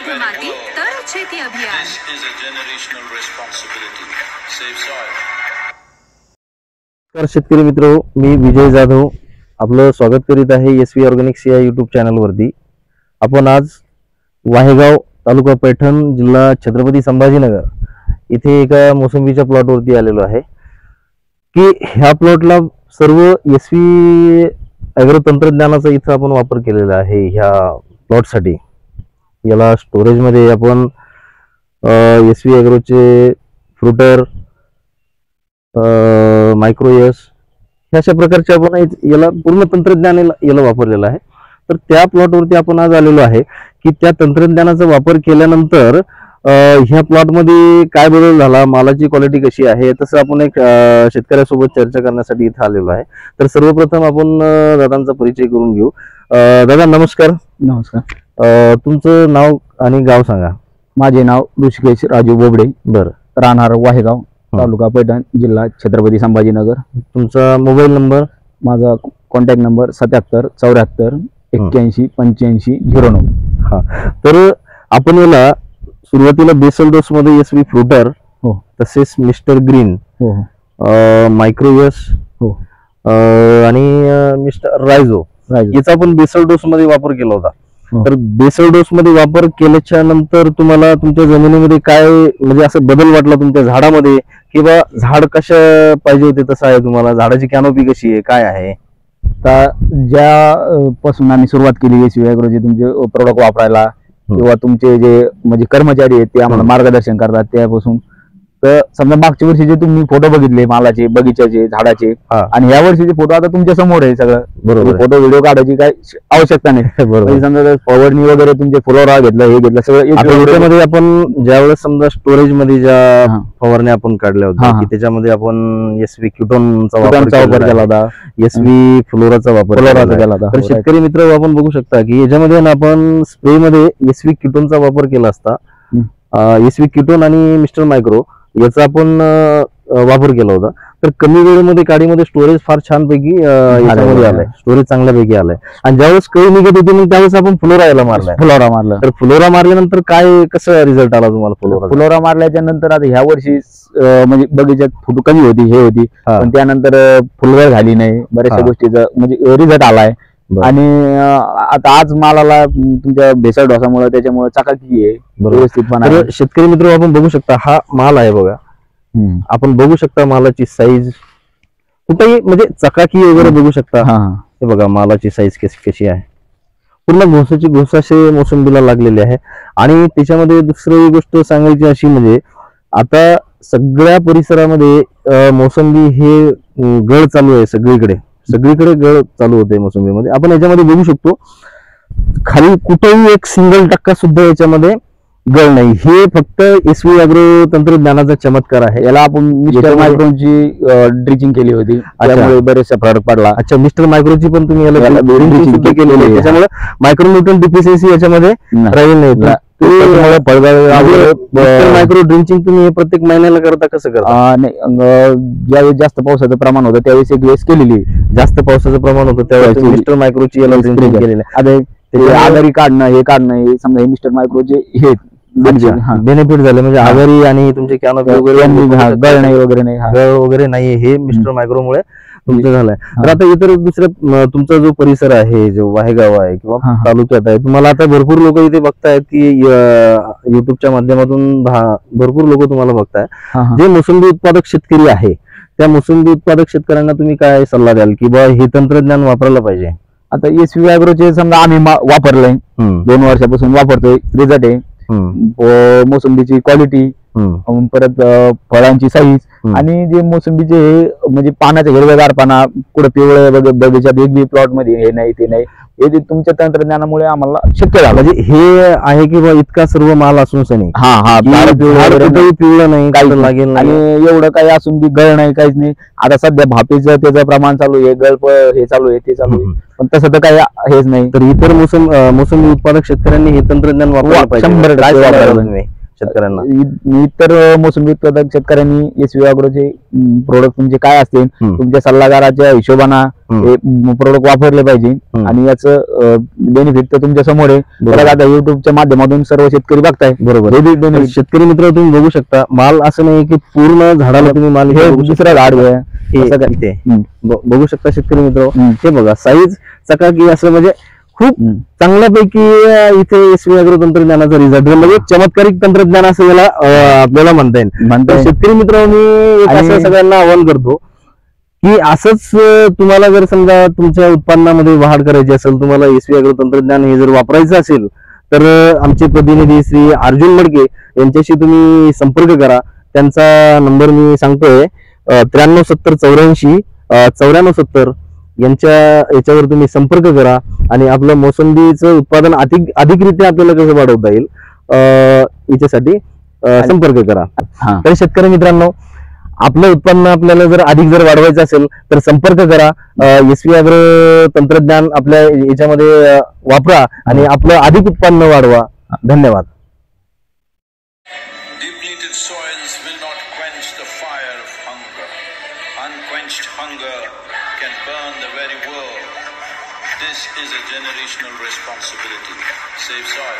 शुद्ध माती तर शेती अभियान. नमस्कार शेतकरी मित्र, मी विजय जाधव आपलं स्वागत करीत आहे SV ऑर्गॅनिक्स या यूट्यूब चॅनलवरती. आपण आज वाहेगाव तालुका पैठण जिल्हा छत्रपती संभाजीनगर इथे एका मोसंबीच्या प्लॉटवरती आलेलो आहे की ह्या प्लॉटला सर्व SV ॲग्रो तंत्रज्ञानाचा इथं आपण वापर केलेला आहे. ह्या प्लॉटसाठी याला स्टोरेजमध्ये आपण SV ॲग्रोचे फ्रुटर मायक्रोयस ह्या अशा प्रकारचे आपण याला पूर्ण तंत्रज्ञान याला वापरलेलं आहे. तर त्या प्लॉटवरती आपण आज आलेलो आहे की त्या तंत्रज्ञानाचा वापर केल्यानंतर ह्या प्लॉटमध्ये काय बदल झाला, मालाची क्वालिटी कशी आहे, तसं आपण एक शेतकऱ्यासोबत चर्चा करण्यासाठी इथे आलेलो आहे. तर सर्वप्रथम आपण दादांचा परिचय करून घेऊ. दादा नमस्कार. नमस्कार. तुमचं नाव आणि गाव सांगा. माझे नाव ऋषिकेश राजू बोबडे, बरं, राहणार वाहेगाव, तालुका पैठण, जिल्हा छत्रपती संभाजीनगर. तुमचा मोबाईल नंबर? माझा कॉन्टॅक्ट नंबर 77 74 81 85 09. हा, तर आपण याला सुरुवातीला बेसल डोस मध्ये SV फ्रुटर, हो, तसेच मिस्टर ग्रीन, हो, मायक्रोयस, हो, आणि मिस्टर रायझो याचा आपण बेसल डोस मध्ये वापर केला होता. हो. तर बेसल डोस मध्ये वापर केल्याच्या नंतर तुम्हाला तुमच्या जमिनीमध्ये काय म्हणजे असं बदल वाटला तुमच्या झाडामध्ये, किंवा झाड कसं पाहिजे होते तसं आहे, तुम्हाला झाडाची कॅनोपी कशी आहे, काय आहे? तर ज्या पासून आम्ही सुरुवात केली SV ॲग्रोचे तुमचे प्रोडक्ट वापरायला, किंवा तुमचे जे म्हणजे कर्मचारी आहेत ते आम्हाला मार्गदर्शन करतात त्यापासून, तर समजा मागच्या वर्षीचे तुम्ही फोटो बघितले मालाचे, बगीच्याचे, झाडाचे, आणि या वर्षीचे फोटो आता तुमच्या समोर आहे सगळं. बरोबर, फोटो व्हिडिओ काढायची काही आवश्यकता नाही. बरोबर. समजा फवारणी वगैरे तुमचे फ्लोरा घेतलं, हे घेतलं सगळं याच्यामध्ये आपण ज्यावेळेस समजा स्टोरेज मध्ये ज्या फवारण्या आपण काढल्या होत्या की त्याच्यामध्ये आपण SV क्युटोनचा वापर केला होता, SV फ्लोराचा वापर केला होता. तर शेतकरी मित्र आपण बघू शकता की याच्यामध्ये आपण स्प्रे मध्ये SV क्युटोनचा वापर केला असता. SV क्युटोन आणि मिस्टर मायक्रो याचा आपण वापर केला होता. तर कमी वेळेमध्ये काडीमध्ये स्टोरेज फार छान पैकी याच्यामध्ये आलाय, स्टोरेज चांगल्यापैकी आलाय. आणि ज्यावेळेस कळी निघत होती मग त्यावेळेस आपण फ्लोरा याला मारला. तर फ्लोरा मारल्यानंतर काय कसं रिझल्ट आला तुम्हाला? फ्लोरा मारल्याच्या नंतर आता ह्या वर्षी म्हणजे बगीच्यात फुटू कमी होती, हे होती, पण त्यानंतर फुलगळ झाली नाही, बऱ्याचशा गोष्टीचा म्हणजे रिझल्ट आलाय. आणि आता आज मालाला तुमच्या भेसळ ढोसामुळे त्याच्यामुळे चकाकी आहे, व्यवस्थितपणा. शेतकरी मित्र आपण बघू शकता हा माल आहे बघा, आपण बघू शकता मालाची साईज कुठेही म्हणजे चकाकी वगैरे बघू शकता. हे बघा मालाची साईज कशी आहे, पूर्ण घोसाचे मोसंबीला लागलेली आहे. आणि त्याच्यामध्ये दुसरी गोष्ट सांगायची अशी म्हणजे आता सगळ्या परिसरामध्ये मोसंबी हे गळ चालू आहे, सगळीकडे गळ चालू होते मोसंबीमध्ये. आपण याच्यामध्ये बघू शकतो खाली कुठेही एक सिंगल टक्का सुद्धा याच्यामध्ये गळ नाही. हे फक्त SV ॲग्रो तंत्रज्ञानाचा चमत्कार आहे. याला आपण मिस्टर मायक्रोची ड्रिचिंग केली होती, त्यामुळे बरेचसा फरक पडला. अच्छा, मिस्टर मायक्रोची पण तुम्ही याला ड्रिचिंग केलेली आहे, त्याच्यामुळे मायक्रोन्यूट्रन डिफिशियन्सी याच्यामध्ये राहील नाही. मायक्रो ड्रिंचिंग तुम्ही प्रत्येक महिन्याला करता कसं करता? नाही, ज्यावेळेस जास्त पावसाचं प्रमाण होतं त्यावेळेस एक वेळेस केलेली. जास्त पावसाचं प्रमाण होतं त्यावेळेस मिस्टर मायक्रोची याला ड्रिंचिंग केलेलं आहे. आता आधारी काढणं, हे काढणं, हे समजा हे मिस्टर मायक्रोचे हे बेनिफिट झाले, म्हणजे आधारी आणि तुमचे कॅनोपी गळ वगैरे नाही, हे मिस्टर मायक्रो मुळे तुमचं झालंय. तर आता इतर दुसऱ्या तुमचा जो परिसर आहे, जो वाहेगाव आहे किंवा तालुक्यात आहे, तुम्हाला आता भरपूर लोक इथे बघतायत की युट्यूबच्या माध्यमातून भरपूर लोक तुम्हाला बघताय जे मोसंबी उत्पादक शेतकरी आहे. त्या मोसंबी उत्पादक शेतकऱ्यांना तुम्ही काय सल्ला द्याल की बा हे तंत्रज्ञान वापरायला पाहिजे? आता SV ॲग्रोचे समजा आम्ही वापरलंय, 2 वर्षापासून वापरतोय, रिझल्ट आहे. मोसंबीची क्वालिटी, परत फळांची साईज, आणि जे मोसंबीचे म्हणजे पानाचे हिरवेगारपणा, कुठं पिवळे बगीच्यात एक बी प्लॉट मध्ये हे नाही ते नाही, हे तुमच्या तंत्रज्ञानामुळे आम्हाला शक्य झालं. म्हणजे हे आहे की बा इतका सर्व माल असून नाही, पिवळं नाही, काही लागेल आणि एवढं काही असून बी गळ नाही, काहीच नाही. आता सध्या भापेचं त्याचं प्रमाण चालू आहे, गळप हे चालू आहे, ते चालू आहे, पण तसं तर काही हेच नाही. तर इतर मोसंबी उत्पादक शेतकऱ्यांनी हे तंत्रज्ञान वापरायला पाहिजे. शेतकऱ्यांना? इतर मोसंबी उत्पादक शेतकऱ्यांनी एसव्ही अॅग्रोचे प्रोडक्ट तुमचे काय असतील तुमच्या सल्लागाराच्या हिशोबाने हे प्रोडक्ट वापरले पाहिजे आणि याचं बेनिफिट तर तुमच्या समोर आहे. आता युट्यूबच्या माध्यमातून सर्व शेतकरी बघताय. बरोबर. शेतकरी मित्र तुम्ही बघू शकता माल असं नाही की पूर्ण झाडाला तुम्ही माल हे दुसरं झाड इथे बघू शकता शेतकरी मित्र. हे बघा साईज चकाकी असं म्हणजे खूप चांगल्यापैकी इथे एसव्ही अॅग्रो तंत्रज्ञानाचा रिझल्ट म्हणजे चमत्कारिक तंत्रज्ञान असं याला आपल्याला म्हणता येईल. शेतकरी मित्र मी असं सगळ्यांना आवाहन करतो की असंच तुम्हाला जर समजा तुमच्या उत्पन्नामध्ये वाढ करायची असेल, तुम्हाला एसव्ही अॅग्रो तंत्रज्ञान हे जर वापरायचं असेल तर आमचे प्रतिनिधी श्री अर्जुन मडके यांच्याशी तुम्ही संपर्क करा. त्यांचा नंबर मी सांगतोय 937084 9470 याच्यावर तुम्ही संपर्क करा आणि आपलं मोसंबीचं उत्पादन अधिकरित्या आपल्याला कसं वाढवता येईल याच्यासाठी संपर्क करा. तर शेतकरी मित्रांनो आपलं उत्पन्न आपल्याला जर अधिक जर वाढवायचं असेल तर संपर्क करा. एसव्ही अॅग्रो तंत्रज्ञान आपल्या याच्यामध्ये वापरा आणि आपलं अधिक उत्पन्न वाढवा. धन्यवाद. Depleted soils will not quench the fire of hunger. Unquenched hunger can burn the very world. This is a generational responsibility. Save soil.